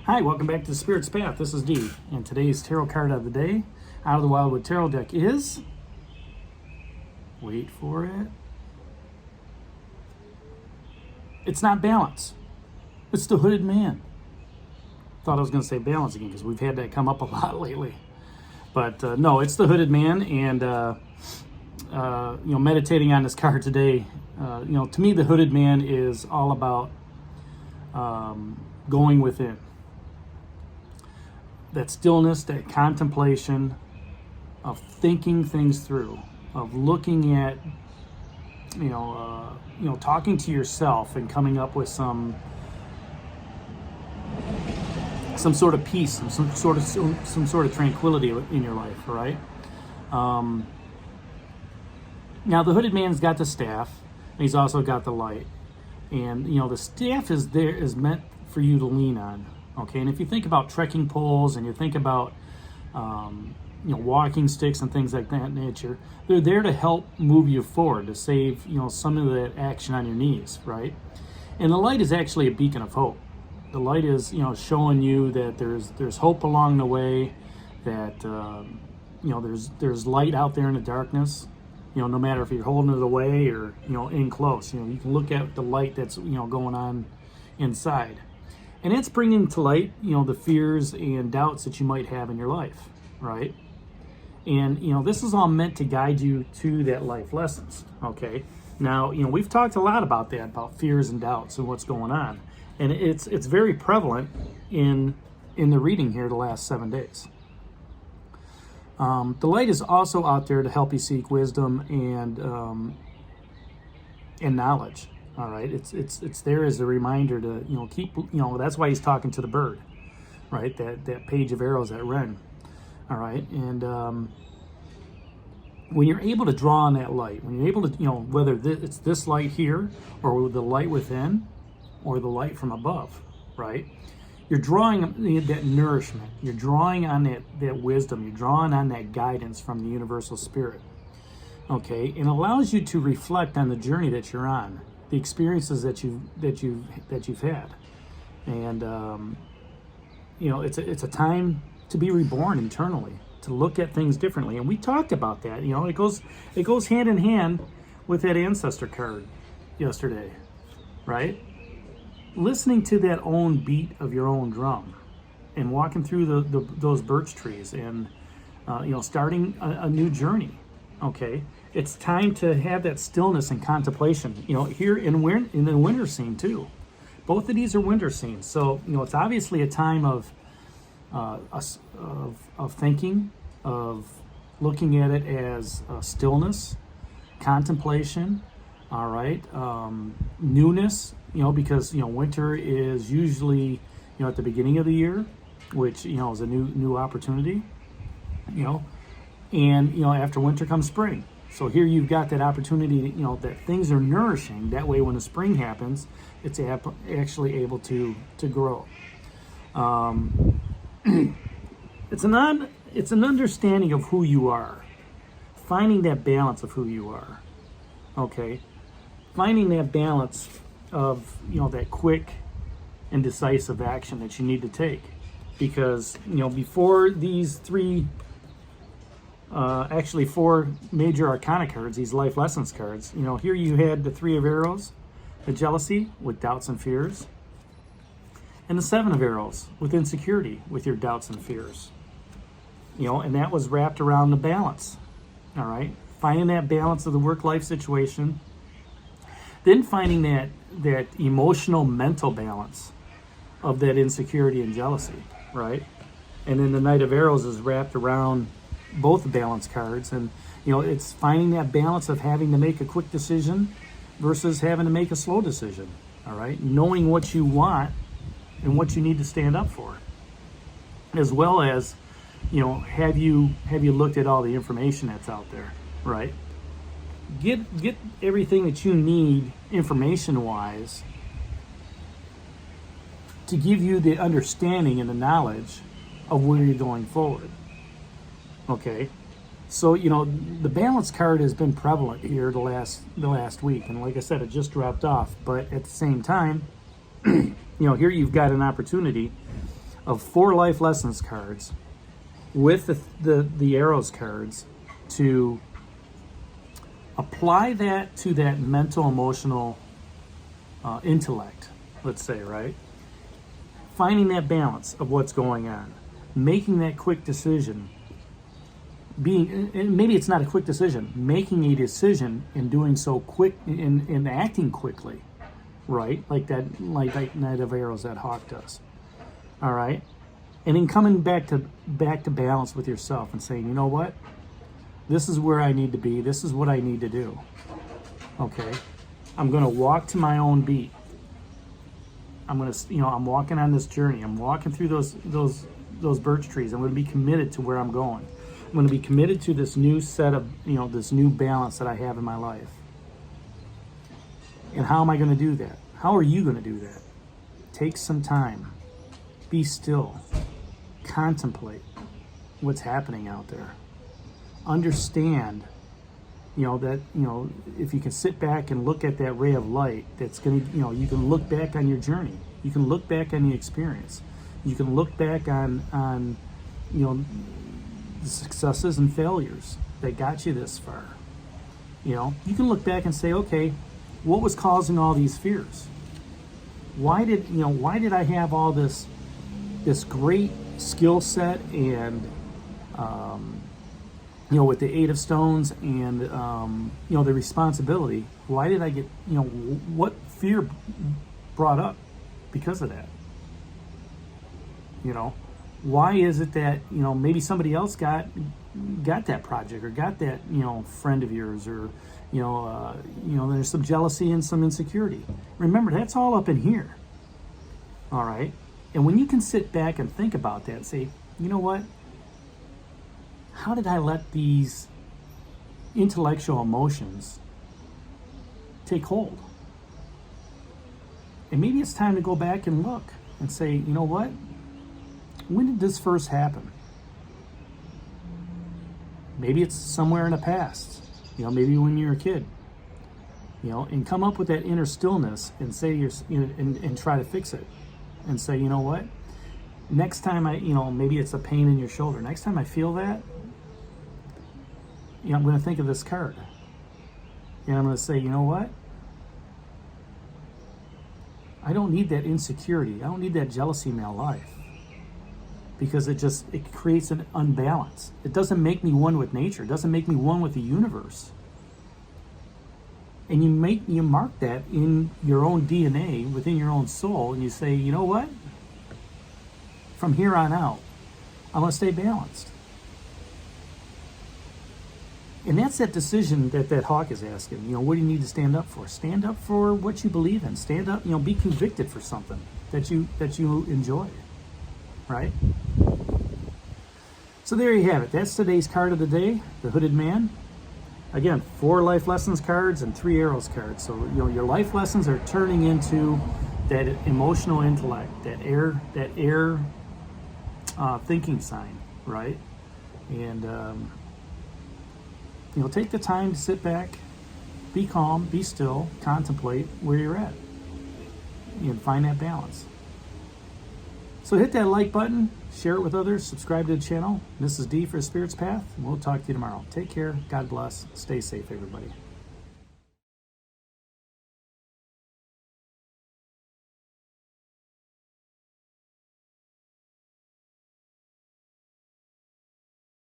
Hi, welcome back to the Spirit's Path. This is Dee, and today's tarot card of the day out of the Wildwood Tarot deck is, wait for it, it's not Balance. It's the Hooded Man. Thought I was going to say Balance again because we've had that come up a lot lately. But no, it's the Hooded Man, and meditating on this card today, to me the Hooded Man is all about going within. That stillness, that contemplation of thinking things through, of looking at, talking to yourself and coming up with some sort of peace, some sort of tranquility in your life, all right? Now the Hooded Man's got the staff, and he's also got the light, and the staff is meant for you to lean on. Okay, and if you think about trekking poles and you think about walking sticks and things like that nature, they're there to help move you forward, to save some of that action on your knees, right? And the light is actually a beacon of hope. The light is showing you that there's hope along the way, that there's light out there in the darkness. No matter if you're holding it away or in close, you can look at the light that's going on inside. And it's bringing to light, the fears and doubts that you might have in your life, right? And, this is all meant to guide you to that life lessons, okay? Now, we've talked a lot about that, about fears and doubts and what's going on. And it's very prevalent in the reading here the last 7 days. The light is also out there to help you seek wisdom and knowledge. All right, it's there as a reminder to keep that's why he's talking to the bird, right? That page of arrows, that wren. All right, and when you're able to draw on that light, when you're able to whether it's this light here or the light within or the light from above, right? You're drawing that nourishment. You're drawing on that wisdom. You're drawing on that guidance from the universal spirit. Okay, and it allows you to reflect on the journey that you're on, the experiences that you've had, and it's a time to be reborn internally, to look at things differently. And we talked about that. It goes hand in hand with that ancestor card yesterday, right? Listening to that own beat of your own drum, and walking through those birch trees, and starting a new journey. Okay. It's time to have that stillness and contemplation, here in the winter scene too. Both of these are winter scenes. So, it's obviously a time of thinking, of looking at it as stillness, contemplation, all right, newness, because, winter is usually, at the beginning of the year, which, is a new opportunity, and, after winter comes spring. So here you've got that opportunity, that things are nourishing. That way when the spring happens, it's actually able to grow. It's an understanding of who you are. Finding that balance of who you are. Okay? Finding that balance of, that quick and decisive action that you need to take. Because, before these four major arcana cards, these life lessons cards, here you had the Three of Arrows, the jealousy with doubts and fears, and the Seven of Arrows with insecurity with your doubts and fears, and that was wrapped around the balance. All right, finding that balance of the work-life situation, then finding that emotional mental balance of that insecurity and jealousy, right? And then the Knight of Arrows is wrapped around both balance cards, and it's finding that balance of having to make a quick decision versus having to make a slow decision. All right, knowing what you want and what you need to stand up for, as well as have you looked at all the information that's out there, right? Get everything that you need information wise to give you the understanding and the knowledge of where you're going forward. Okay, so the balance card has been prevalent here the last week, and like I said, it just dropped off. But at the same time, here you've got an opportunity of 4 life lessons cards with the arrows cards to apply that to that mental, emotional intellect, let's say, right? Finding that balance of what's going on, making that quick decision, and maybe it's not a quick decision, making a decision and doing so quick and acting quickly, right? Like that Knight of Arrows that Hawk does. All right, and then coming back to balance with yourself and saying, you know what, this is where I need to be. This is what I need to do. Okay, I'm going to walk to my own beat. I'm going to, I'm walking on this journey. I'm walking through those birch trees. I'm going to be committed to where I'm going. I'm going to be committed to this new set of, this new balance that I have in my life. And how am I going to do that? How are you going to do that? Take some time. Be still. Contemplate what's happening out there. Understand, that, if you can sit back and look at that ray of light, that's going to, you can look back on your journey. You can look back on the experience. You can look back on the successes and failures that got you this far. You can look back and say, okay, what was causing all these fears? Why did I have all this great skill set and, with the 8 of Stones and, the responsibility, why did I get, what fear brought up because of that? Why is it that, maybe somebody else got that project or got that, friend of yours, or, there's some jealousy and some insecurity. Remember, that's all up in here. All right. And when you can sit back and think about that and say, you know what? How did I let these intellectual emotions take hold? And maybe it's time to go back and look and say, you know what? When did this first happen? Maybe it's somewhere in the past, maybe when you were a kid, and come up with that inner stillness and say, and try to fix it and say, you know what? Next time maybe it's a pain in your shoulder. Next time I feel that, I'm going to think of this card. And I'm going to say, you know what? I don't need that insecurity. I don't need that jealousy in my life. Because it creates an unbalance. It doesn't make me one with nature. It doesn't make me one with the universe. And you mark that in your own DNA, within your own soul, and you say, you know what? From here on out, I'm going to stay balanced. And that's that decision that Hawk is asking. What do you need to stand up for? Stand up for what you believe in. Stand up, be convicted for something that you enjoy. Right? So there you have it. That's today's card of the day, the Hooded Man. Again, 4 life lessons cards and 3 arrows cards. So your life lessons are turning into that emotional intellect, that air thinking sign, right? And take the time to sit back, be calm, be still, contemplate where you're at, and find that balance. So hit that like button, share it with others, subscribe to the channel. This is D for Spirit's Path, and we'll talk to you tomorrow. Take care. God bless. Stay safe, everybody.